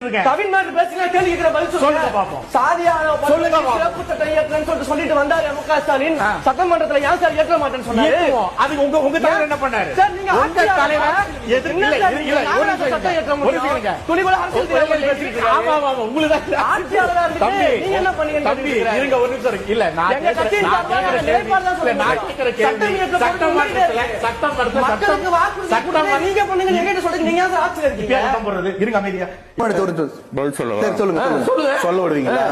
தமிழ்நாடு பேசுங்க கேள்வி கேட்கிற பதில் சொல்லுங்க பாப்போம். சாதியான சொல்லுங்க சிறப்பு சட்டம் இயற்றணும்னு சொல்லிட்டு வந்தாரு M.K. ஸ்டாலின். சட்டமன்றத்துல ஏன் சார் ஏற்ற மாட்டேன்னு சொன்னாரு? அது உங்க தலைவர் என்ன பண்ணாரு? சார் நீங்க உங்க தலைவர் சட்டம் ஏற்ற முடியும். துணிவுல அரசியல் தெரியாம பேசிட்டு இருக்காரு. ஆமா ஆமா உங்களுக்கு ஆட்சியாளரா இருக்கு. நீங்க என்ன பண்ணீங்க? தம்பி இருங்க ஒரு நிமிஷம். இல்ல நான் கேக்குறேன் சட்டம் நீங்க பண்ணுங்க. என்கிட்ட சொல்றீங்க நீங்க ஏன் ஆட்சியில இருக்கீங்க? இருங்க அமைதியா சொல்ல விடுவீங்களா?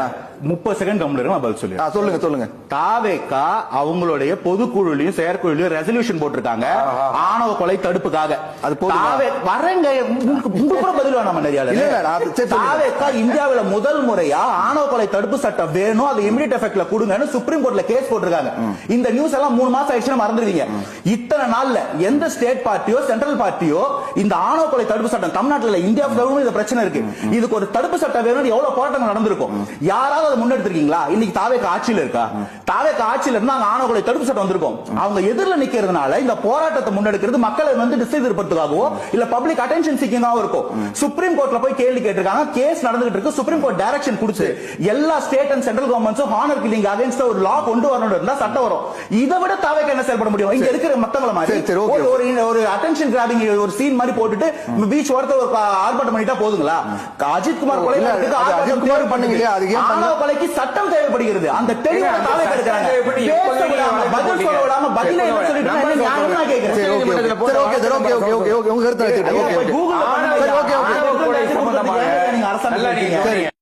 30 செகண்ட் பதில் சொல்லுங்க. சொல்லுங்க. தாவேகா அவங்களுடைய பொதுக்குழுலையும் செயற்குழுலையும் ரெசல்யூஷன் போட்டிருக்காங்க ஆணவ கொலை தடுப்புக்காக. அது வரங்க உங்களுக்கு பதில் வேணாம். தாவேகா இந்தியாவில முதல் முறையா ஆணவ கொலை தடுப்பு சட்டம் வேணும், அது இமிடியட் எஃபெக்ட்ல கொடுங்கன்னு சுப்ரீம் கோர்ட்ல கேஸ் போட்டிருக்காங்க. இந்த நியூஸ் எல்லாம் 3 மாசம் ஆயிடுச்சுன்னு மறந்துடுவீங்க. இத்தனை நாள்ல எந்த ஸ்டேட் பார்ட்டியோ சென்ட்ரல் பார்ட்டியோ இந்த ஆணவ கொலை தடுப்பு சட்டம் தமிழ்நாட்டில் இந்தியா இந்த பிரச்சனை இருக்கு, இதுக்கு ஒரு தடுப்பு சட்டம் வேணும் எவ்வளவு போராட்டங்கள் நடந்திருக்கும்? யாராவது அதை முன்னெடுத்திருக்கீங்களா? இன்னைக்கு தாவேகா ஆட்சியில இருக்கா? தாவேகா ஆட்சியில இருந்தா ஆணவ கொலை தடுப்பு சட்டம் வந்திருக்கும். அவங்க எதிரில நிக்கிறதுனால இந்த போராட்டத்தை முன்னெடுக்கிறது மக்களை திசை திருப்பத்துக்காகவோ இல்ல பப்ளிக் அட்டென்ஷன் சீக்கிங்காவோ இருக்கும். சுப்ரீம் கோர்ட்ல போய் கேள்வி கேட்டிருக்காங்க, கேஸ் நடந்துகிட்டு இருக்கு. சுப்ரீம் கோர்ட் டைரக்ஷன் கொடுத்து எல்லா ஸ்டேட் அண்ட் சென்ட்ரல் கவர்மெண்ட்ஸும் ஹானர் கில்லிங் அகைன்ஸ்ட் ஒரு லா கொண்டு வரணும் இருந்தா சட்டம் வரும். இதை விட தாவேகா என்ன செயல்பட முடியும்? இங்க இருக்கிற மத்தவங்கள மாதிரி ஒரு அட்டென்ஷன் கிராபிங் ஒரு சீன் மாதிரி போட்டுட்டு பீச் ஓரத்துல ஒரு ஆர்ப்பாட்டம் பண்ணிட்டா போதுங்களா? அஜித் குமார் கொலை ஆணவ கொலைக்கு சட்டம் தேவைப்படுகிறது. அந்த தெளிவான தாவேகா இருக்கிறாங்க. பதில் சொல்ல விடாம பதிலே சொல்லிட்டு அரசாங்கம்